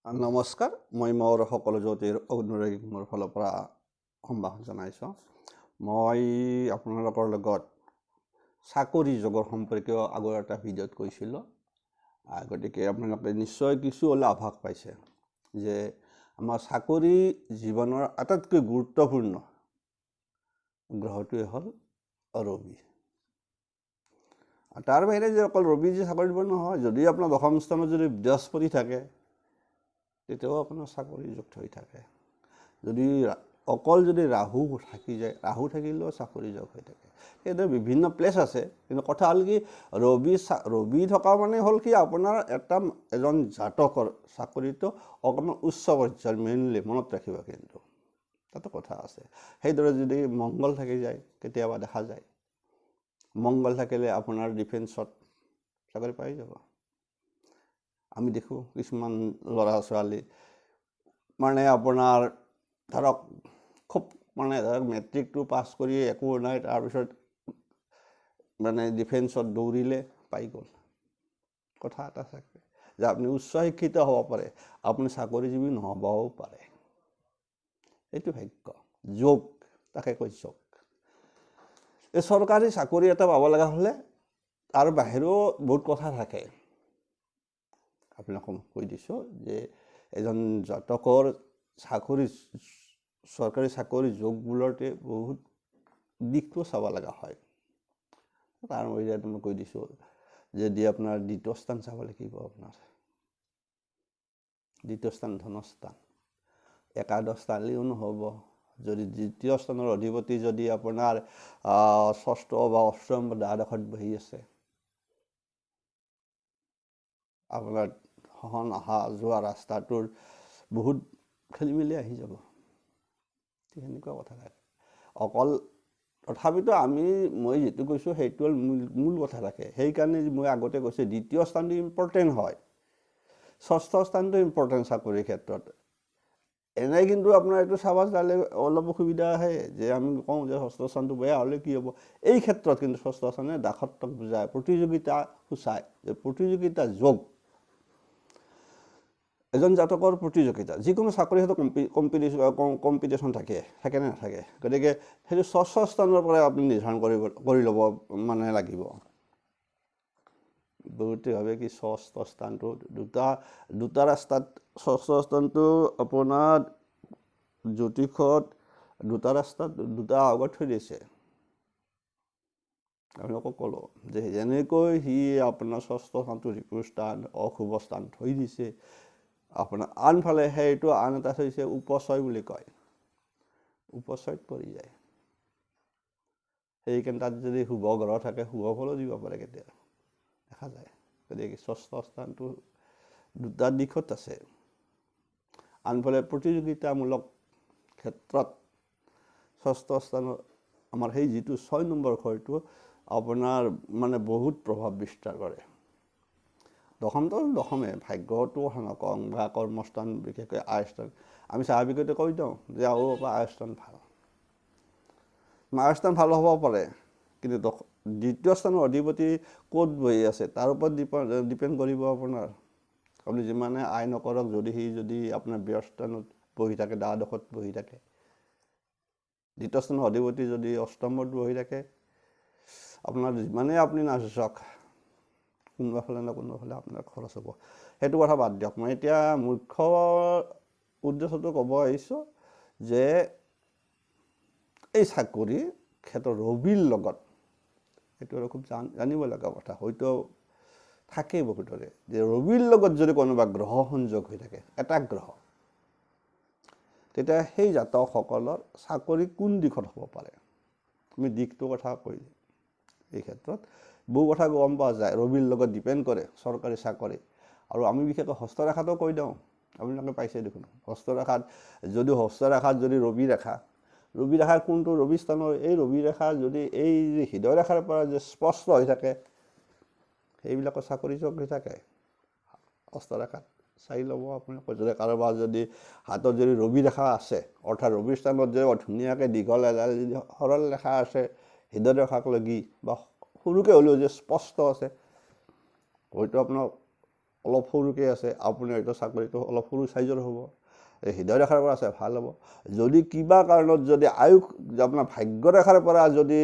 নমস্কাৰ, মই মোৰ সকলো জ্যোতিৰ অনুৰাগীক মোৰ ফালৰ পৰা সম্ভাষণ জনাইছোঁ। মই আপোনালোকৰ লগত চাকৰি যোগৰ সম্পৰ্কীয় আগৰ এটা ভিডিঅ'ত কৈছিলোঁ। গতিকে আপোনালোকে নিশ্চয় কিছু হ'লে আভাস পাইছে যে আমাৰ চাকৰি জীৱনৰ আটাইতকৈ গুৰুত্বপূৰ্ণ গ্ৰহটোৱে হ'ল ৰবি। তাৰ বাহিৰে যে অকল ৰবি যে চাকৰি দিব নহয়, যদি আপোনাৰ দশম স্থানত যদি বৃহস্পতি থাকে তেতিয়াও আপোনাৰ চাকৰি যুক্ত হৈ থাকে। যদি অকল যদি ৰাহু থাকি যায়, ৰাহু থাকিলেও চাকৰি যোগ হৈ থাকে। সেইদৰে বিভিন্ন প্লেচ আছে, কিন্তু কথা হ'ল কি ৰবি থকা মানে হ'ল কি আপোনাৰ এজন জাতকৰ চাকৰিটো অকণমান উচ্চ পৰ্যায়ৰ, মেইনলি মনত ৰাখিব। কিন্তু তাতো কথা আছে। সেইদৰে যদি মংগল থাকি যায়, কেতিয়াবা দেখা যায় মংগল থাকিলে আপোনাৰ ডিফেন্সত চাকৰি পাই যাব। আমি দেখোঁ কিছুমান ল'ৰা ছোৱালী মানে আপোনাৰ ধৰক খুব ধৰক মেট্ৰিকটো পাছ কৰি একো নাই, তাৰপিছত ডিফেন্সত দৌৰিলে পাই গ'ল। কথা এটা থাকে যে আপুনি উচ্চ শিক্ষিত হ'ব পাৰে, আপুনি চাকৰিজীৱী নহ'বও পাৰে। এইটো ভাগ্য, যোগ, তাকে কৈ যোগ। এই চৰকাৰী চাকৰি এটা পাব লগা হ'লে তাৰ বাহিৰেও বহুত কথা থাকে। আপোনালোকক কৈ দিছোঁ যে এজন জাতকৰ চৰকাৰী চাকৰি যোগবোৰতে বহুত দিশটো চাব লগা হয়। তাৰ মধ্যে মই কৈ দিছোঁ যদি আপোনাৰ দ্বিতীয় স্থান চাব লাগিব, আপোনাৰ দ্বিতীয় স্থান ধনস্থান, একাদশ স্থানলৈও নহ'ব। যদি দ্বিতীয় স্থানৰ অধিপতি যদি আপোনাৰ ষষ্ঠ বা অষ্টম বা দ্বাদশত বহি আছে, আপোনাৰ সহন অহা যোৱা ৰাস্তাটোৰ বহুত খেলি মেলি আহি যাব। সেনেকুৱা কথা থাকে। অকল তথাপিতো মই যিটো কৈছোঁ সেইটো হ'ল মূল কথা থাকে। সেইকাৰণে মই আগতে কৈছোঁ দ্বিতীয় স্থানটো ইম্পৰ্টেণ্ট হয়, ষষ্ঠ স্থানটো ইম্পৰ্টেণ্ট চাকৰিৰ ক্ষেত্ৰত। এনেই কিন্তু আপোনাৰ এইটো চাব যালে অলপ অসুবিধা আহে যে আমি কওঁ যে ষষ্ঠ স্থানটো বেয়া হ'লে কি হ'ব। এই ক্ষেত্ৰত কিন্তু ষষ্ঠ স্থানে দাসত্বক বুজায়, প্ৰতিযোগিতা সূচায়, যে প্ৰতিযোগিতা যোগ। এজন জাতকৰ প্ৰতিযোগিতা, যিকোনো চাকৰি ক্ষেত্ৰত কম্পিটিশ্যন থাকে নে নাথাকে। গতিকে সেইটো ষষ্ঠ স্থানৰ পৰাই আপুনি নিৰ্ধাৰণ কৰি ল'ব লাগিব। বহুতে ভাবে কি ষষ্ঠ স্থানটো দুটা ৰাস্তাত, ষষ্ঠ স্থানটো আপোনাৰ জ্যোতিষত দুটা ৰাস্তাত দুটা আগত থৈ দিছে। আপোনালোকক ক'লোঁ যে যেনেকৈ সি আপোনাৰ ষষ্ঠ স্থানটো ৰিপু স্থান, অশুভ স্থান থৈ দিছে, আপোনাৰ আনফালে সেইটো আন এটা থৈছে উপচয় বুলি কয়, উপচয়ত পৰি যায়। সেইকাৰণে তাত যদি শুভ গ্ৰহ থাকে, শুভ ফলো দিব পাৰে কেতিয়াবা, দেখা যায়। গতিকে ষষ্ঠ স্থানটো দুটা দিশত আছে। আনফালে প্ৰতিযোগিতামূলক ক্ষেত্ৰত ষষ্ঠ স্থানত আমাৰ সেই যিটো 6 নম্বৰ ঘৰটো আপোনাৰ বহুত প্ৰভাৱ বিস্তাৰ কৰে। দশমটো দশমে, ভাগ্যটো কথা নকওঁ, বা কৰ্মস্থান বিশেষকৈ আয়স্থান। আমি স্বাভাৱিকতে কৈ দিওঁ যে আয়স্থান ভাল, আয়স্থান ভাল হ'ব পাৰে, কিন্তু দ্বিতীয় স্থানৰ অধিপতি ক'ত বহি আছে তাৰ ওপৰত ডিপেণ্ড কৰিব আপোনাৰ। আপুনি যিমানে আয় নকৰক, যদি আপোনাৰ ব্যস্থানত বহি থাকে, দ্বাদশত বহি থাকে, দ্বিতীয় স্থানৰ অধিপতি যদি অষ্টমত বহি থাকে, আপোনাৰ যিমানেই আপুনি নাযাওক, কোনোবাফালে আপোনাৰ খৰচ হ'ব। সেইটো কথা বাদ দিয়ক। মই এতিয়া মুখ্য উদ্দেশ্যটো ক'ব আহিছোঁ যে এই চাকৰি ক্ষেত্ৰত ৰবিৰ লগত, এইটো আৰু খুব জানিব লগা কথা, হয়তো থাকেই বহুতৰে, যে ৰবিৰ লগত যদি কোনোবা গ্ৰহ সংযোগ হৈ থাকে, এটা গ্ৰহ, তেতিয়া সেই জাতকসকলৰ চাকৰি কোন দিশত হ'ব পাৰে। আমি দিশটোৰ কথা কৈ এই ক্ষেত্ৰত বহু কথা গম পোৱা যায়, ৰবিৰ লগত ডিপেণ্ড কৰে চৰকাৰী চাকৰি। আৰু আমি বিশেষকৈ হস্তৰেখাটো কৈ দিওঁ, আপোনালোকে পাইছে দেখোন হস্তৰেখাত যদি ৰবি ৰেখা কোনটো ৰবি স্থানৰ, এই ৰবি ৰেখা যদি এই হৃদয় ৰেখাৰ পৰা যে স্পষ্ট হৈ থাকে, সেইবিলাকৰ চাকৰি যোগ হৈ থাকে। হস্তৰেখাত চাই ল'ব আপোনালোকে। যদি কাৰোবাৰ যদি হাতত যদি ৰবি ৰেখা আছে, অৰ্থাৎ ৰবি স্থানত যদি ধুনীয়াকৈ দীঘল এডাল যদি সৰল ৰেখা আছে হৃদয় ৰেখাক লাগি, বা সৰুকৈ হ'লেও যে স্পষ্ট আছে, হয়তো আপোনাৰ অলপ সৰুকৈ আছে, আপুনি হয়তো চাকৰিটো অলপ সৰু চাইজৰ হ'ব। এই হৃদয় ৰেখাৰ পৰা আছে ভাল হ'ব। যদি কিবা কাৰণত যদি আয়ুস আপোনাৰ ভাগ্য ৰেখাৰ পৰা যদি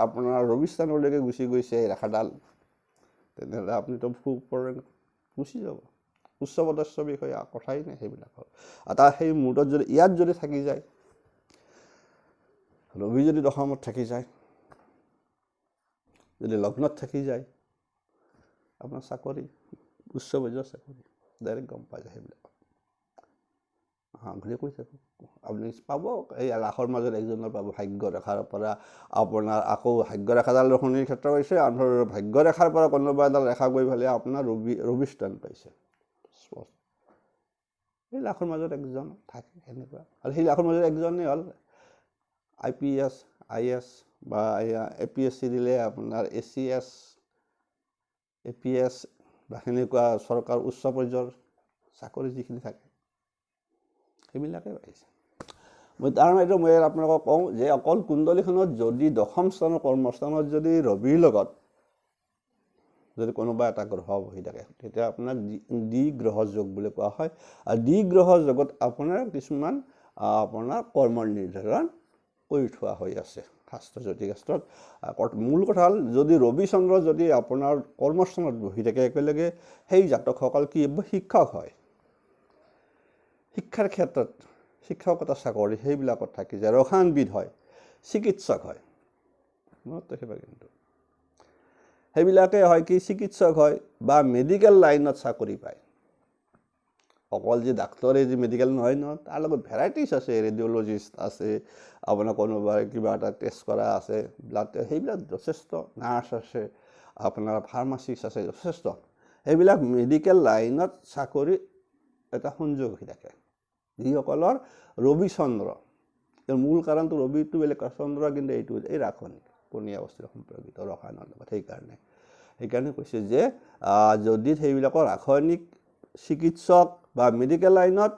আপোনাৰ ৰবি স্থানলৈকে গুচি গৈছে এই ৰেখাডাল, তেনেহ'লে আপুনিতো গুচি যাব। উচ্চ পদস্থ বিষয়ে কথাই নাই সেইবিলাকৰ। আৰু তাৰ সেই মুহূৰ্তত যদি ইয়াত যদি থাকি যায়, ৰবি যদি দশমত থাকি যায়, যদি লগ্নত থাকি যায়, আপোনাৰ চাকৰি উচ্চ পৰ্যায়ৰ চাকৰি ডাইৰেক্ট গম পাই যায় সেইবিলাক। ঘূৰি কৈ থাকোঁ আপুনি পাব, এই লাখৰ মাজত একজনৰ পাব ভাগ্য ৰেখাৰ পৰা আপোনাৰ। আকৌ ভাগ্য ৰেখাডাল শনিৰ ক্ষেত্ৰ পাইছে, আনৰ ভাগ্য ৰেখাৰ পৰা কোনোবা এডাল ৰেখা গৈ পেলাই আপোনাৰ ৰবি স্থান পাইছে। সেই লাখৰ মাজত একজন থাকে সেনেকুৱা। আৰু সেই লাখৰ মাজত একজনেই হ'ল IPS IS বা APSC দিলে আপোনাৰ ACS APS বা সেনেকুৱা চৰকাৰ উচ্চ পৰ্যায়ৰ চাকৰি যিখিনি থাকে সেইবিলাকে পাইছে। মই আপোনালোকক কওঁ যে অকল কুণ্ডলীখনত যদি দশম স্থানৰ কৰ্মস্থানত যদি ৰবিৰ লগত যদি কোনোবা এটা গ্ৰহ বহি থাকে, তেতিয়া আপোনাৰ দ্বিগ্ৰহ যোগ বুলি কোৱা হয়। আৰু দ্বিগ্ৰহ যোগত আপোনাৰ কিছুমান আপোনাৰ কৰ্মৰ নিৰ্ধাৰণ কৰি থোৱা হৈ আছে শাস্ত্ৰ জ্যোতিষাস্ত্ৰত। মূল কথা হ'ল যদি ৰবি চন্দ্ৰ যদি আপোনাৰ কৰ্মস্থানত বহি থাকে একেলগে, সেই জাতকসকল কি শিক্ষক হয়, শিক্ষাৰ ক্ষেত্ৰত শিক্ষকতা চাকৰি সেইবিলাকত থাকি যায়, ৰসায়নবিদ হয়, চিকিৎসক হয়। মনত ৰাখিবা কিন্তু সেইবিলাকে হয় কি চিকিৎসক হয় বা মেডিকেল লাইনত চাকৰি পায়। অকল যে ডাক্তৰে যে মেডিকেল নহয় ন, তাৰ লগত ভেৰাইটিজ আছে, ৰেডিঅ'লজিষ্ট আছে, আপোনাৰ কোনোবাই কিবা এটা টেষ্ট কৰা আছে, ব্লাড সেইবিলাক যথেষ্ট, নাৰ্ছ আছে, আপোনাৰ ফাৰ্মাচিষ্ট আছে, যথেষ্ট। সেইবিলাক মেডিকেল লাইনত চাকৰি এটা সংযোগ হৈ থাকে যিসকলৰ ৰবি চন্দ্ৰ। মূল কাৰণটো ৰবিটো বেলেগ, চন্দ্ৰ কিন্তু এইটো এই ৰাসায়নিক কণীয়া বস্তুৰ সম্পৰ্কিত ৰসায়নৰ লগত। সেইকাৰণে কৈছে যে যদি সেইবিলাকৰ ৰাসায়নিক চিকিৎসক বা মেডিকেল লাইনত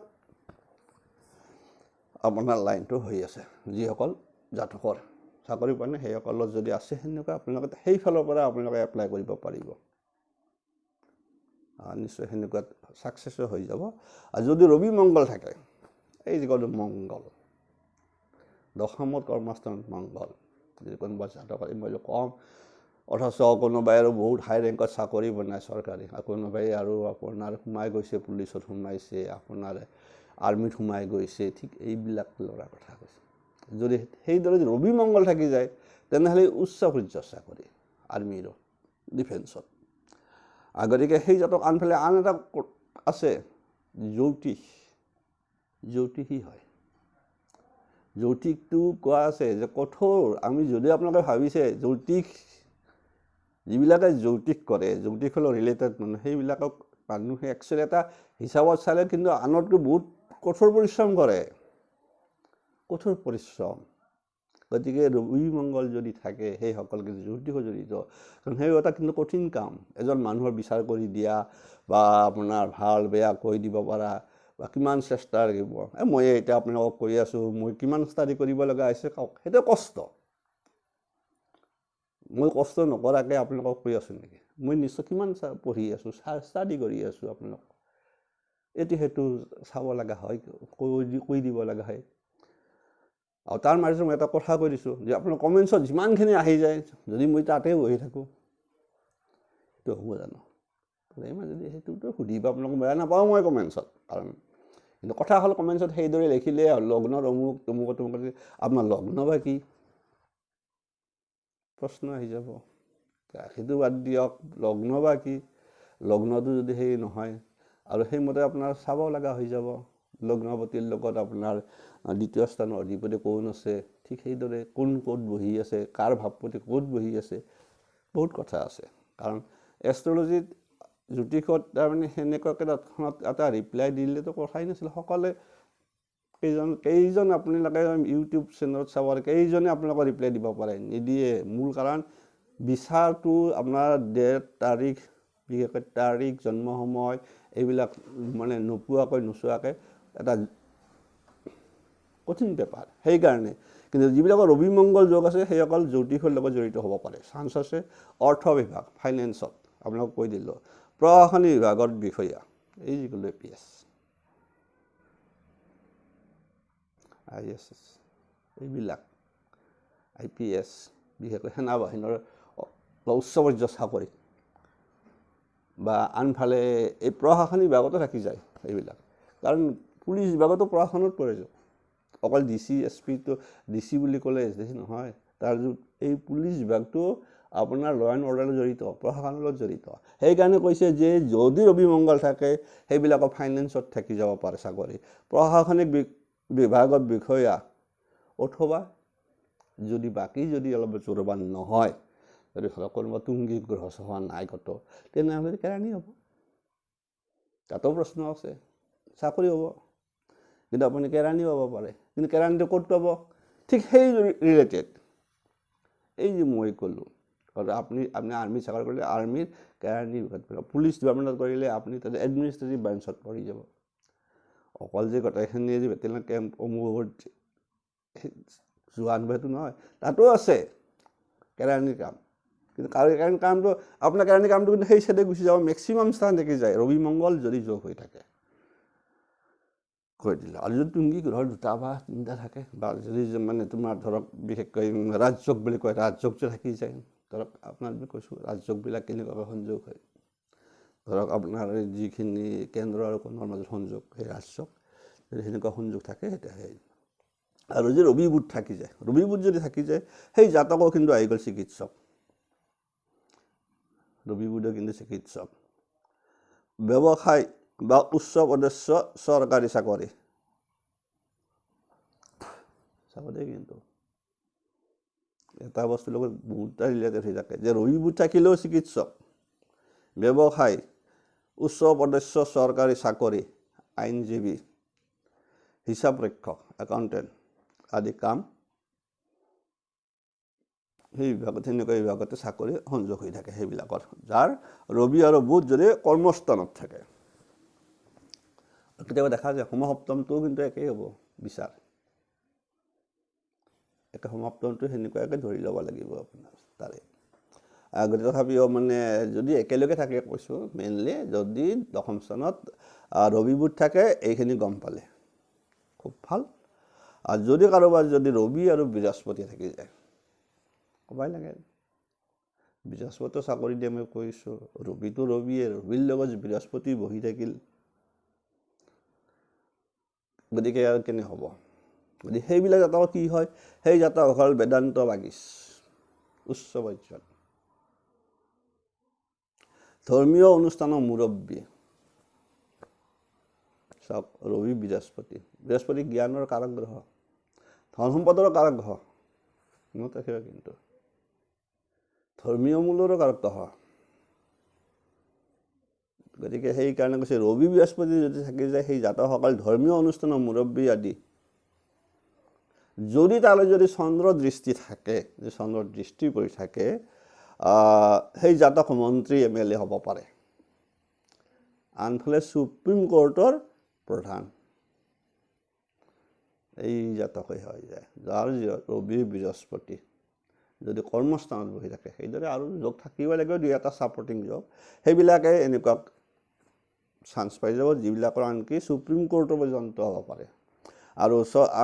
আপোনাৰ লাইনটো হৈ আছে, যিসকল জাতকৰ চাকৰি পায় সেইসকলৰ যদি আছে সেনেকুৱা, আপোনালোকে সেইফালৰ পৰা আপোনালোকে এপ্লাই কৰিব পাৰিব, নিশ্চয় সেনেকুৱাত ছাকচেছো হৈ যাব। আৰু যদি ৰবি মংগল থাকে, এই যি কলো মংগল দশমত কৰ্মস্থানত মংগল, যদি কোনোবা জাতকৰ মই কম, অথচ কোনোবাই আৰু বহুত হাই ৰেংকত চাকৰি বনায় চৰকাৰী, আৰু কোনোবাই আৰু আপোনাৰ সোমাই গৈছে, পুলিচত সোমাইছে, আপোনাৰ আৰ্মিত সোমাই গৈছে, ঠিক এইবিলাক ল'ৰাৰ কথা কৈছে। যদি সেইদৰে ৰবি মংগল থাকি যায়, তেনেহ'লে উচ্চ পৰ্যায়ৰ চাকৰি আৰ্মিৰো, ডিফেন্সত। গতিকে সেই জাতক আনফালে আন এটা আছে জ্যোতিষী হয়। জ্যোতিষটো কোৱা আছে যে কঠোৰ, আমি যদি আপোনালোকে ভাবিছে জ্যোতিষ যিবিলাকে জ্যোতিষ কৰে, জ্যোতিষৰ ৰিলেটেড মানুহ, সেইবিলাকক মানুহে একচুৱেলি এটা হিচাপত চালে কিন্তু আনতকৈ বহুত কঠোৰ পৰিশ্ৰম কৰে, কঠোৰ পৰিশ্ৰম। গতিকে ৰবি মংগল যদি থাকে সেইসকল কিন্তু জ্যোতিষত জড়িত, কাৰণ সেই এটা কিন্তু কঠিন কাম। এজন মানুহৰ বিচাৰ কৰি দিয়া বা আপোনাৰ ভাল বেয়া কৈ দিব পৰা, বা কিমান চেষ্টা লাগিব। মই এতিয়া আপোনালোকক কৈ আছোঁ, মই কিমান ষ্টাডি কৰিব লগা হৈছে কওক, সেইটো কষ্ট। মই কষ্ট নকৰাকৈ আপোনালোকক কৈ আছোঁ নেকি? মই নিশ্চয় কিমান পঢ়ি আছোঁ, ষ্টাডি কৰি আছোঁ। আপোনালোক এইটো সেইটো চাব লগা হয়, কৈ দিব লগা হয়। আৰু তাৰ মাজত মই এটা কথা কৈ দিছোঁ যে আপোনাৰ কমেণ্টছত যিমানখিনি আহি যায়, যদি মই তাতে বহি থাকোঁ, সেইটো হ'ব জানো? যদি সেইটোতো সুধিব, আপোনালোক বেয়া নাপাওঁ মই কমেণ্টছত। কাৰণ কিন্তু কথা হ'ল কমেণ্টছত সেইদৰে লিখিলে লগ্নৰ অমুক তমুক আপোনাৰ লগ্ন বা কি প্ৰশ্ন আহি যাব। সেইটো বাদ দিয়ক, লগ্ন বা কি, লগ্নটো যদি সেই নহয়, আৰু সেইমতে আপোনাৰ চাব লগা হৈ যাব লগ্নপতিৰ লগত আপোনাৰ দ্বিতীয় স্থানৰ অধিপতি কোন আছে, ঠিক সেইদৰে কোন ক'ত বহি আছে, কাৰ ভাৱপতি ক'ত বহি আছে, বহুত কথা আছে। কাৰণ এষ্ট্ৰলজিত জ্যোতিষত তাৰমানে সেনেকুৱাকৈ তৎক্ষণাত এটা ৰিপ্লাই দিলেতো কথাই নাছিল। সকলোৱে কেইজন আপোনালোকে ইউটিউব চেনেলত চাব, কেইজনে আপোনালোকৰ ৰিপ্লাই দিব পাৰে, নিদিয়ে। মূল কাৰণ বিচাৰটো আপোনাৰ ডেট তাৰিখ, বিশেষকৈ তাৰিখ, জন্ম সময় এইবিলাক মানে নোচোৱাকৈ এটা কঠিন পেপাৰ। সেইকাৰণে কিন্তু যিবিলাকৰ ৰবি মংগল যোগ আছে সেইসকল জ্যোতিষৰ লগত জড়িত হ'ব পাৰে, চান্স আছে। অৰ্থ বিভাগ, ফাইনেন্সত আপোনালোকক কৈ দিলোঁ, প্ৰশাসনিক বিভাগৰ বিষয়া, এই যিকোনো APS, ISS, এইবিলাক IPS, বিশেষকৈ সেনাবাহিনীৰ উচ্চ পৰ্যায়ৰ চাকৰি বা আনফালে এই প্ৰশাসনিক বিভাগতো থাকি যায় এইবিলাক। কাৰণ পুলিচ বিভাগতো প্ৰশাসনত পৰে, অকল DC SP টো DC বুলি ক'লে নহয়, তাৰ এই পুলিচ বিভাগটো আপোনাৰ ল এণ্ড অৰ্ডাৰত জড়িত, প্ৰশাসনৰ লগত জড়িত। সেইকাৰণে কৈছে যে যদি ৰবি মংগল থাকে সেইবিলাকৰ ফাইনেন্সত থাকি যাব পাৰে চাকৰি, প্ৰশাসনিক বিভাগৰ বিষয়া, অথবা যদি বাকী যদি অলপ জোৰবান নহয়, যদি কোনোবা তুংগী গ্ৰহ হোৱা নাই কত, তেনেহ'লে কেৰাণী হ'ব। তাতো প্ৰশ্ন আছে, চাকৰি হ'ব কিন্তু আপুনি কেৰাণী পাব পাৰে, কিন্তু কেৰাণীটো ক'ত পাব? ঠিক সেই ৰিলেটেড, এই যে মই ক'লোঁ, আপুনি আৰ্মি চাকৰি কৰিলে আৰ্মিৰ কেৰাণী বিভাগত, পুলিচ ডিপাৰ্টমেণ্টত কৰিলে আপুনি তাতে এডমিনিষ্ট্ৰেটিভ ব্ৰাঞ্চত পৰি যাব। অকল যে গোটেইখিনি যে বেটেলিয়ন কেম্প অমুকত যোৱা আনবাটো নহয়, তাতো আছে কেৰাণীৰ কাম। কিন্তু কেৰাণীৰ কামটো আপোনাৰ কেৰাণীৰ কামটো কিন্তু সেই চাইডে গুচি যাব, মেক্সিমাম স্থান দেখি যায় ৰবি মংগল যদি যোগ হৈ থাকে কৈ দিলে। আৰু যদি তুংগী গ্ৰহৰ 2টা বা 3টা থাকে, বা যদি মানে তোমাৰ ধৰক বিশেষকৈ ৰাজযোগ বুলি কয়, ৰাজযোগ যে থাকি যায়, ধৰক আপোনাৰ কৈছোঁ ৰাজযোগবিলাক কেনেকুৱাকৈ সংযোগ হয়, ধৰক আপোনাৰ যিখিনি কেন্দ্ৰ আৰু কোণৰ মাজত সংযোগ, সেই ৰাজযোগ যদি সেনেকুৱা সংযোগ থাকে তেতিয়া সেই। আৰু যদি ৰবি বুধ থাকি যায়, ৰবি বুধ যদি থাকি যায়, সেই জাতকো কিন্তু আহি গ'ল চিকিৎসক, ৰবি বুধে কিন্তু চিকিৎসক, ব্যৱসায় বা উচ্চ পদস্থ চৰকাৰী চাকৰি চাব দেই। কিন্তু এটা বস্তুৰ লগত বহুতটা ৰিলেটেড হৈ থাকে যে ৰবি বুধ থাকিলেও চিকিৎসক, ব্যৱসায়, উচ্চ পদস্থ চৰকাৰী চাকৰি, আইনজীৱী, হিচাপ ৰক্ষক, একাউণ্টেণ্ট আদি কাম সেই বিভাগত, সেনেকুৱা বিভাগতে চাকৰি সংযোগ হৈ থাকে সেইবিলাকৰ, যাৰ ৰবি আৰু বুধ যদি কৰ্মস্থানত থাকে। কেতিয়াবা দেখা যায় সমসপ্তমটোও কিন্তু একেই হ'ব, বিচাৰ একে সমাপ্তমটো সেনেকুৱাকৈ ধৰি ল'ব লাগিব আপোনাৰ তাৰে। গতিকে তথাপিও মানে যদি একেলগে থাকে কৈছোঁ, মেইনলি যদি দশম স্থানত ৰবি বুধ থাকে, এইখিনি গম পালে খুব ভাল। আৰু যদি কাৰোবাৰ যদি ৰবি আৰু বৃহস্পতি থাকি যায়, ক'বাই লাগে, বৃহস্পতি চাকৰি দিয়ে মই কৈছোঁ, ৰবিটো ৰবিয়ে, ৰবিৰ লগত বৃহস্পতি বহি থাকিল, গতিকে আৰু কেনে হ'ব? গতিকে সেইবিলাক জাতক কি হয়, সেই জাতক হ'ল বেদান্ত বাগিছ, উচ্চ পৰ্যায়ত ধৰ্মীয় অনুষ্ঠানৰ মুৰব্বী। চাওক ৰবি বৃহস্পতি, বৃহস্পতি জ্ঞানৰ কাৰক গ্ৰহ, ধন সম্পদৰ কাৰক গ্ৰহ, কিন্তু ধৰ্মীয় মূলৰো কাৰক গ্ৰহ। গতিকে সেইকাৰণে কৈছে ৰবি বৃহস্পতি যদি থাকি যায়, সেই জাতকসকল ধৰ্মীয় অনুষ্ঠানৰ মুৰব্বী আদি। যদি তালৈ যদি চন্দ্ৰ দৃষ্টি থাকে, যে চন্দ্ৰ দৃষ্টি পৰি থাকে, সেই জাতক মন্ত্ৰী MLA হ'ব পাৰে। আনফালে সুপ্ৰিম কোৰ্টৰ প্ৰধান এই জাতকেই হৈ যায়, যাৰ ৰবি বৃহস্পতি যদি কৰ্মস্থানত বহি থাকে। সেইদৰে আৰু যোগ থাকিব লাগিব, 2-এটা ছাপৰ্টিং যোগ, সেইবিলাকে এনেকুৱা চান্স পাই যাব, যিবিলাকৰ আনকি সুপ্ৰিম কোৰ্টৰ পৰ্যন্ত হ'ব পাৰে। আৰু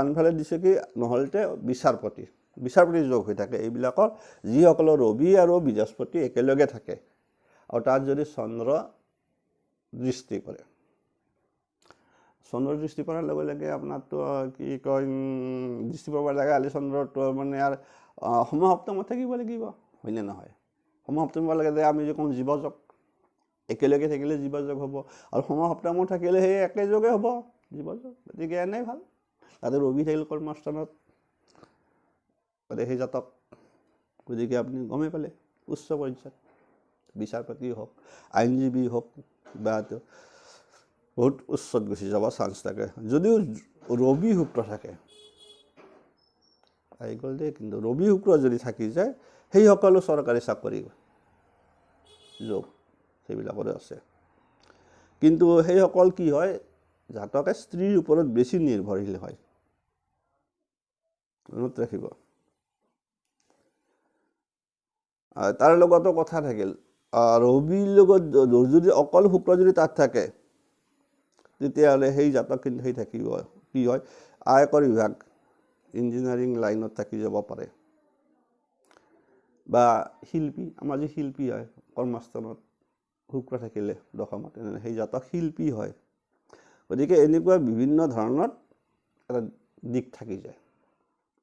আনফালে দিছে কি, নহ'লে বিচাৰপতি যোগ হৈ থাকে এইবিলাকৰ, যিসকলৰ ৰবি আৰু বৃহস্পতি একেলগে থাকে আৰু তাত যদি চন্দ্ৰ দৃষ্টি কৰে। চন্দ্ৰ দৃষ্টি কৰাৰ লগে লগে আপোনাৰতো কি কয়, দৃষ্টি পাব লাগে আলি চন্দ্ৰটো মানে আৰু সমসপ্তমত থাকিব লাগিব, হয়নে নহয়? সমসপ্তমত লাগে যে আমি যে কওঁ জীৱযোগ, একেলগে থাকিলে জীৱযোগ হ'ব, আৰু সমসপ্তমত থাকিলে সেই একেযোগে হ'ব জীৱযোগ। গতিকে এনেই ভাল, তাতে ৰবি থাকিল কৰ্মস্থানত, গতিকে সেই জাতক, গতিকে আপুনি গমেই পালে উচ্চ পৰ্যায়ত বিচাৰপতি হওক, আইনজীৱী হওক, বা বহুত উচ্চত গুচি যাব চান্স থাকে। যদিও ৰবি শুক্ৰ থাকে, আহি গ'ল দেই, কিন্তু ৰবি শুক্ৰ যদি থাকি যায়, সেইসকলো চৰকাৰী চাকৰি যোগ সেইবিলাকৰে আছে। কিন্তু সেইসকল কি হয়, জাতকে স্ত্ৰীৰ ওপৰত বেছি নিৰ্ভৰশীল হয়, মনত ৰাখিব। তাৰ লগতো কথা থাকিল, ৰবিৰ লগত যদি অকল শুক্ৰ যদি তাত থাকে তেতিয়াহ'লে সেই জাতক কিন্তু সেই থাকিব কি হয় আয়কৰ বিভাগ ইঞ্জিনিয়াৰিং লাইনত থাকি যাব পাৰে বা শিল্পী আমাৰ যে শিল্পী হয় কৰ্মস্থানত শুক্ৰ থাকিলে দশমত সেই জাতক শিল্পী হয় গতিকে এনেকুৱা বিভিন্ন ধৰণৰ এটা দিশ থাকি যায়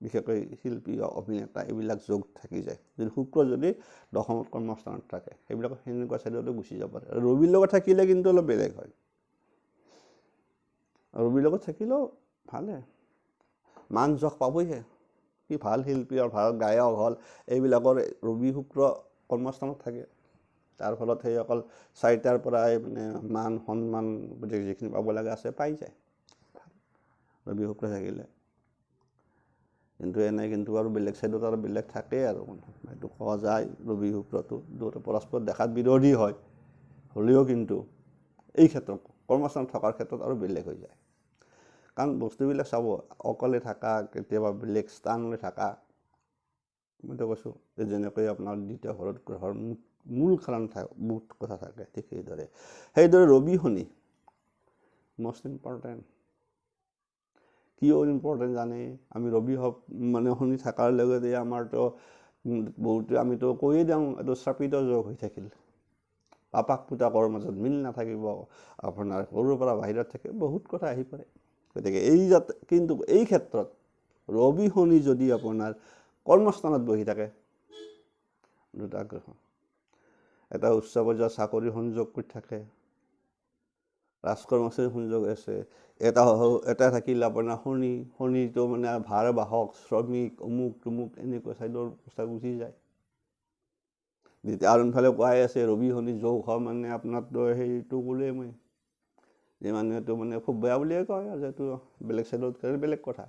বিশেষকৈ শিল্পী অভিনেতা এইবিলাক যোগ থাকি যায় যদি শুক্ৰ যদি দশমত কৰ্মস্থানত থাকে সেইবিলাক সেনেকুৱা চাইডতো গুচি যাব পাৰে ৰবিৰ লগত থাকিলে কিন্তু অলপ বেলেগ হয় ৰবিৰ লগত থাকিলেও ভালে মান যশ পাবইহে কি ভাল শিল্পী আৰু ভাল গায়ক হ'ল এইবিলাকৰ ৰবি শুক্ৰ কৰ্মস্থানত থাকে তাৰ ফলত সেই অকল চাৰিটাৰ পৰাই মানে মান সন্মান যিখিনি পাব লগা আছে পাই যায় ৰবি শুক্ৰ থাকিলে কিন্তু এনে কিন্তু আৰু বেলেগ চাইডত আৰু বেলেগ থাকেই আৰু এইটো কোৱা যায় ৰবি শুক্ৰটো দুটা পৰস্পৰ দেখাত বিৰোধী হয় হ'লেও কিন্তু এই ক্ষেত্ৰত কৰ্মস্থানত থকাৰ ক্ষেত্ৰত আৰু বেলেগ হৈ যায় কাৰণ বস্তুবিলাক চাব অকলে থকা কেতিয়াবা বেলেগ স্থানলৈ থকা মইতো কৈছোঁ যে যেনেকৈ আপোনাৰ দ্বিতীয় ঘৰত গ্ৰহৰ মূল কাৰণ বহুত কথা থাকে ঠিক সেইদৰে ৰবি শনি মষ্ট ইম্পৰ্টেণ্ট কিয় ইম্পৰ্টেণ্ট জানে আমি ৰবি মানে শনি থকাৰ লগতে আমাৰতো বহুতো আমিতো কৈয়ে দিওঁ এইটো শ্ৰাপিত যোগ হৈ থাকিল পাপাক পুতাকৰ মাজত মিল নাথাকিব আপোনাৰ সৰুৰ পৰা বাহিৰত থাকে বহুত কথা আহি পৰে গতিকে কিন্তু এই ক্ষেত্ৰত ৰবি শনি যদি আপোনাৰ কৰ্মস্থানত বহি থাকে দুটা গ্ৰহ এটা উচ্চ পৰ্যায়ৰ চাকৰি সংযোগ কৰি থাকে ৰাজকৰ্মচাৰী সংযোগ আছে এটা থাকিল আপোনাৰ শনিটো মানে ভাৰ বাহক শ্ৰমিক অমুক তুমুক এনেকুৱা চাইডৰ কথা গুচি যায় যেতিয়া আৰু ইফালে কোৱাই আছে ৰবি শনি যোগ হয় মানে আপোনাৰতো সেইটো ক'লোৱেই মই যে মানুহেতো মানে খুব বেয়া বুলিয়ে কয় আৰু যিহেতু বেলেগ চাইডত বেলেগ কথা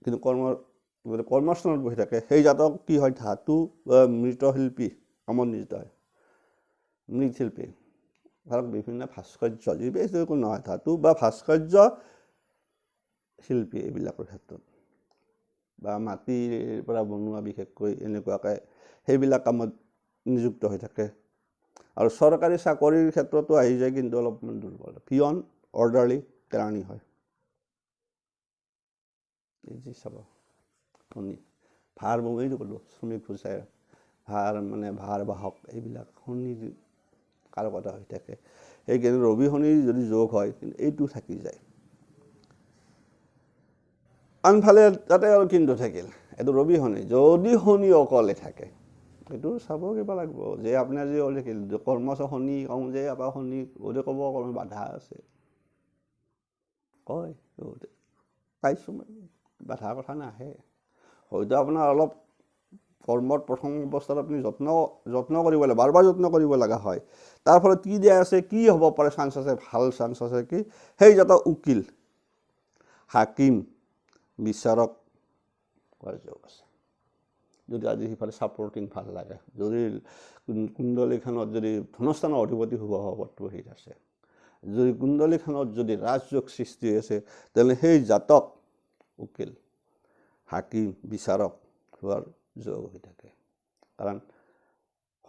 কিন্তু কৰ্মস্থানত বহি থাকে সেই জাতক কি হয় ধাতু মৃৎশিল্পী কামত নিয়োজিত হয় মৃৎশিল্পী ধৰক বিভিন্ন ভাস্কৰ্য যি বেছি একো নহয় ধাতু বা ভাস্কৰ্য শিল্পী এইবিলাকৰ ক্ষেত্ৰত বা মাটিৰ পৰা বনোৱা বিশেষকৈ এনেকুৱাকৈ সেইবিলাক কামত নিযুক্ত হৈ থাকে আৰু চৰকাৰী চাকৰিৰ ক্ষেত্ৰতো আহি যায় কিন্তু অলপমান দুৰ্বল পিয়ন অৰ্ডাৰলি কেৰাণী হয় এই যি চাব শনি ভাৰ এইটো ক'লোঁ শ্ৰমিক ফুচাই ভাৰ বাহক এইবিলাক শনিৰ কাৰকতা হৈ থাকে সেইকাৰণে ৰবি শনিৰ যদি যোগ হয় কিন্তু এইটো থাকি যায় আনফালে তাতে আৰু কিন্তু থাকিল এইটো ৰবি শনি যদি শনি অকলে থাকে এইটো চাব কিবা লাগিব যে আপোনাৰ যি থাকিল কৰ্মচ শনি কওঁ যে আপোনাৰ শনি গোটেই ক'ব অকণমান বাধা আছে কয় পাইছোঁ মই বাধা কথা নাহে হয়তো আপোনাৰ অলপ কৰ্মত প্ৰথম অৱস্থাত আপুনি যত্ন কৰিব লাগে বাৰ যত্ন কৰিব লগা হয় তাৰ ফলত কি দিয়া আছে কি হ'ব পাৰে চান্স আছে ভাল চান্স আছে কি সেই জাতক উকিল হাকিম বিচাৰক হোৱাৰ যোগ আছে যদি আজি সিফালে ছাপৰ্টিং ভাল লাগে যদি কুণ্ডলীখনত যদি ধনস্থানৰ অধিপতি শুভ ভাৱত বহি আছে যদি কুণ্ডলীখনত যদি ৰাজযোগ সৃষ্টি আছে তেনে সেই জাতক উকিল হাকিম বিচাৰক হোৱাৰ যোগ হৈ থাকে কাৰণ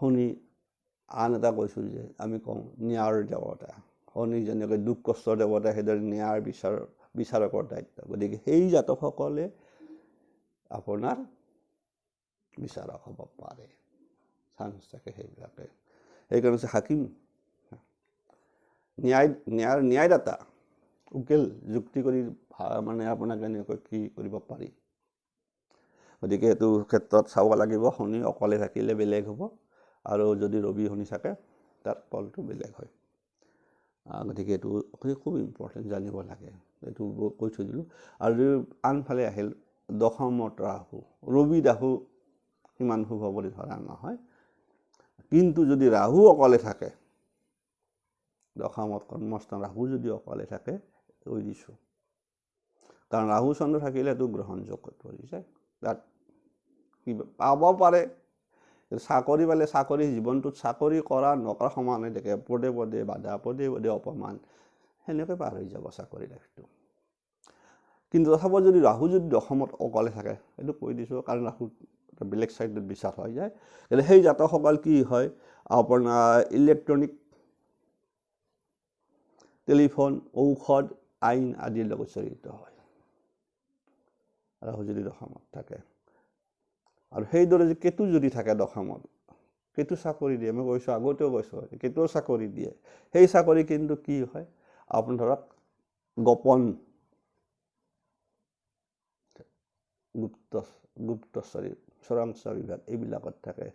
শনি আন এটা কৈছোঁ যে আমি কওঁ ন্যায়ৰ দেৱতা শনি যেনেকৈ দুখ কষ্টৰ দেৱতা সেইদৰে ন্যায়ৰ বিচাৰকৰ দায়িত্ব গতিকে সেই জাতকসকলে আপোনাৰ বিচাৰক হ'ব পাৰে চান্স থাকে সেইবিলাকে সেইকাৰণে হৈছে হাকিম ন্যায়দাতা উকিল যুক্তি কৰি মানে আপোনাক এনেকৈ কি কৰিব পাৰি গতিকে এইটো ক্ষেত্ৰত চাব লাগিব শনি অকলে থাকিলে বেলেগ হ'ব আৰু যদি ৰবি শনি থাকে তাৰ ফলটো বেলেগ হয় গতিকে এইটো খুব ইম্পৰ্টেণ্ট জানিব লাগে এইটো কৈ থৈ দিলোঁ আৰু যদি আনফালে আহিল দশমত ৰাহু ৰবি ৰাহু সিমান শুভ বুলি ধৰা নহয় কিন্তু যদি ৰাহু অকলে থাকে দশমত কৰ্মস্থান ৰাহু যদি অকলে থাকে কৈ দিছোঁ কাৰণ ৰাহু চন্দ্ৰ থাকিলে এইটো গ্ৰহণযোগত পৰি যায় তাত কিবা পাব পাৰে চাকৰি পালে চাকৰি জীৱনটোত চাকৰি কৰা নকৰা সমান হৈ থাকে পদে পদে বাধা পদে পদে অপমান সেনেকৈ পাৰ হৈ যাব চাকৰি লাইফটো কিন্তু তথাপিও যদি ৰাহু যদি দশমত অকলে থাকে এইটো কৈ দিছোঁ কাৰণ ৰাহু বেলেগ ছাইডত বিচাৰ হৈ যায় কিন্তু সেই জাতকসকল কি হয় আপোনাৰ ইলেক্ট্ৰনিক টেলিফোন ঔষধ আইন আদিৰ লগত জড়িত হয় ৰাহু যদি দশমত থাকে আৰু সেইদৰে যে কেতু যদি থাকে দশমত কেতু চাকৰি দিয়ে মই কৈছোঁ আগতেও কৈছোঁ কেতুও চাকৰি দিয়ে সেই চাকৰি কিন্তু কি হয় আপোনাৰ ধৰক গোপন গুপ্তচৰী চোৰাংচোৱা বিভাগ এইবিলাকত থাকে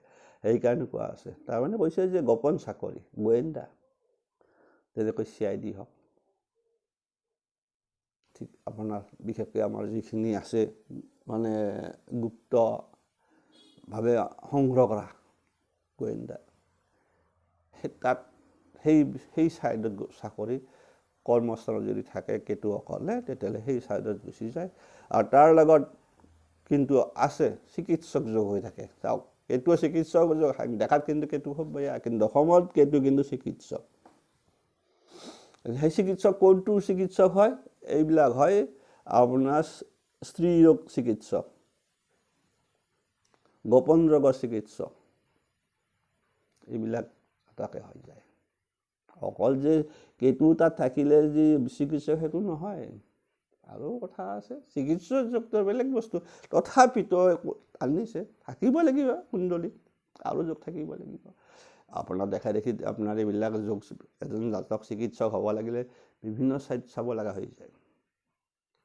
সেইকাৰণে কোৱা আছে তাৰমানে কৈছে যে গোপন চাকৰি গোয়েন্দা যেনেকৈ CID হওক ঠিক আপোনাৰ বিশেষকৈ আমাৰ যিখিনি আছে মানে গুপ্তভাৱে সংগ্ৰহ কৰা গোয়েন্দা তাত সেই ছাইডত চাকৰি কৰ্মস্থলত যদি থাকে কেতুসকলে তেতিয়াহ'লে সেই ছাইডত গুচি যায় আৰু তাৰ লগত কিন্তু আছে চিকিৎসক যোগ হৈ থাকে চাওক কেতুৱে চিকিৎসক দেখাত কিন্তু কেতু খুব বেয়া কিন্তু দশমত কেতু কিন্তু চিকিৎসক সেই চিকিৎসক কোনটো চিকিৎসক হয় এইবিলাক হয় আপোনাৰ স্ত্ৰী ৰোগ চিকিৎসক গোপন ৰোগৰ চিকিৎসক এইবিলাক তাকে হৈ যায় অকল যে কেতু তাত থাকিলে যে চিকিৎসক সেইটো নহয় আৰু কথা আছে চিকিৎসক যোগটো বেলেগ বস্তু তথাপিতো আনিছে থাকিব লাগিব কুণ্ডলী আৰু যোগ থাকিব লাগিব আপোনাৰ দেখা দেখি আপোনাৰ এইবিলাক যোগ এজন জাতক চিকিৎসক হ'ব লাগিলে বিভিন্ন ছাইড চাব লগা হৈ যায়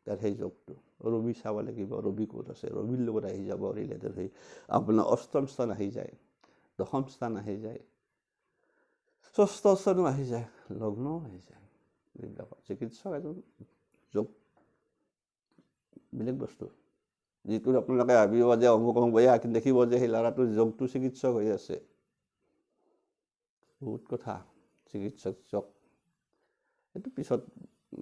তাৰ সেই যোগটো ৰবি চাব লাগিব ৰবি ক'ত আছে ৰবিৰ লগত আহি যাব ৰিলেটেড হৈ আপোনাৰ অষ্টম স্থান আহি যায় দশম স্থান আহি যায় ষষ্ঠ স্থানো আহি যায় লগ্নও আহি যায় এইবিলাকত চিকিৎসক এজন যোগ বেলেগ বস্তু যিটো আপোনালোকে ভাবিব যে অমুক অমুক বেয়া কিন্তু দেখিব যে সেই ল'ৰাটোৰ যোগটো চিকিৎসক হৈ আছে বহুত কথা চিকিৎসক যোগ এইটো পিছত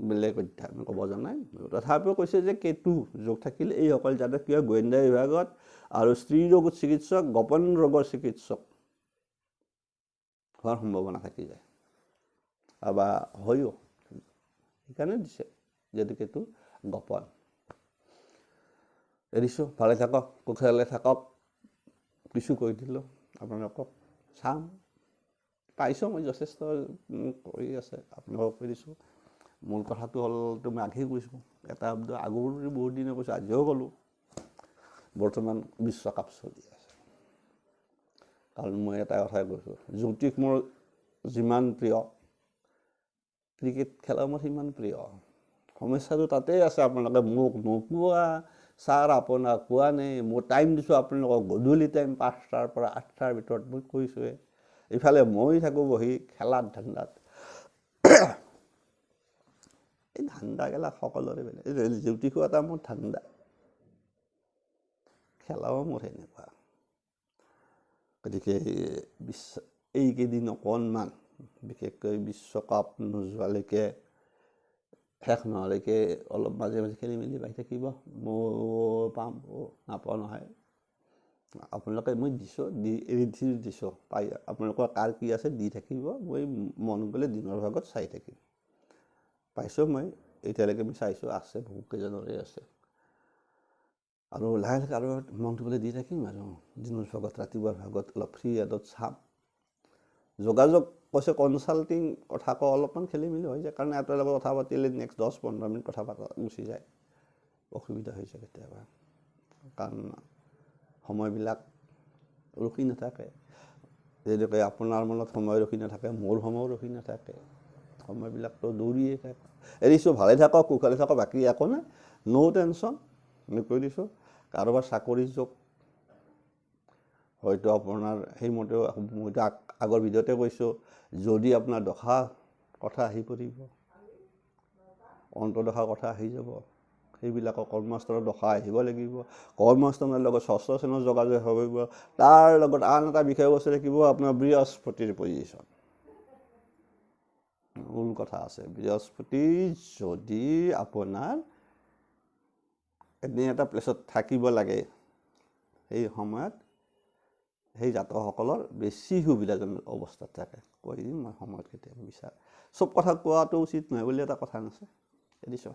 বেলেগ অধ্যায় আমি ক'ব জনাই তথাপিও কৈছে যে কেতু যোগ থাকিলে এইসকল যাতে কিয় গোয়েন্দা বিভাগত আৰু স্ত্ৰী ৰোগৰ চিকিৎসক গোপন ৰোগৰ চিকিৎসক হোৱাৰ সম্ভাৱনা থাকি যায় বা হয়ও সেইকাৰণে দিছে যিহেতু কেতু গোপন এৰিছোঁ ভালে থাকক কুশলে থাকক কিছু কৈ দিলোঁ আপোনালোকক চাম পাইছোঁ মই যথেষ্ট কৰি আছে আপোনালোকক কৈ দিছোঁ মূল কথাটো হ'ল মই আগেই কৈছোঁ এটা শব্দ আগৰ বহুত দিনে কৈছোঁ আজিও ক'লোঁ বৰ্তমান বিশ্বকাপ চলি আছে কাৰণ মই এটা কথাই কৈছোঁ জ্যোতিষ মোৰ যিমান প্ৰিয় ক্ৰিকেট খেলা মোৰ সিমান প্ৰিয় সমস্যাটো তাতেই আছে আপোনালোকে মোক নোপোৱা ছাৰ আপোনাক পোৱা নাই মই টাইম দিছোঁ আপোনালোকক গধূলি টাইম 5টাৰ পৰা 8টাৰ ভিতৰত মই কৈছোঁৱে ইফালে মই থাকোঁ বহি খেলাৰ ধান্দাত এই ধান্দাগেলা সকলোৰে বেলেগ জ্যোতিষো এটা মোৰ ধান্দা খেলাও মোৰ সেনেকুৱা গতিকে এইকেইদিন অকণমান বিশেষকৈ বিশ্বকাপ নোযোৱালৈকে শেষ নোহোৱালৈকে অলপ মাজে মাজে খেলি মেলি পাই থাকিব মই পাম নাপাওঁ নহয় আপোনালোকে মই দিছোঁ এৰি দিছোঁ পাই আপোনালোকৰ কাৰ কি আছে দি থাকিব মই মন গ'লে দিনৰ ভাগত চাই থাকিম পাইছোঁ মই এতিয়ালৈকে আমি চাইছোঁ আছে বহুত কেইজনৰে আছে আৰু লাহে লাহে আৰু মনটো গ'লে দি থাকিম আৰু দিনৰ ভাগত ৰাতিপুৱাৰ ভাগত অলপ ফ্ৰী এডত চাম যোগাযোগ কৈছে কনচাল্টিং কথা কওঁ অলপমান খেলি মেলি হৈ যায় কাৰণ এটাৰ লগত কথা পাতিলে নেক্সট 10-15 মিনিট কথা পতা গুচি যায় অসুবিধা হৈ যায় কেতিয়াবা কাৰণ সময়বিলাক ৰখি নাথাকে যেনেকৈ আপোনাৰ মনত সময় ৰখি নাথাকে মোৰ সময়ো ৰখি নাথাকে সময়বিলাকতো দৌৰিয়ে থাকে এৰিছোঁ ভালে থাকক কুশলে থাকক বাকী একো নাই নো টেনশ্যন মই কৈ দিছোঁ কাৰোবাৰ চাকৰি যোগ হয়তো আপোনাৰ সেইমতেও মইতো আগৰ ভিডিঅ'তে কৈছোঁ যদি আপোনাৰ দশা কথা আহি পৰিব অন্তৰ্দশাৰ কথা আহি যাব সেইবিলাকৰ কৰ্মস্থলৰ দশা আহিব লাগিব কৰ্মস্থলৰ লগত ষষ্ঠ স্থানৰ যোগাযোগ হ'ব তাৰ লগত আন এটা বিষয়বস্তু থাকিব আপোনাৰ বৃহস্পতিৰ পজিশ্যন মূল কথা আছে বৃহস্পতি যদি আপোনাৰ এনে এটা প্লেচত থাকিব লাগে সেই সময়ত সেই জাতকসকলৰ বেছি সুবিধাজনক অৱস্থাত থাকে কৈ দিম মই সময়ত কেতিয়াবা বিচাৰ চব কথা কোৱাটো উচিত নহয় বুলি এটা কথা নাছে এৰিছোঁ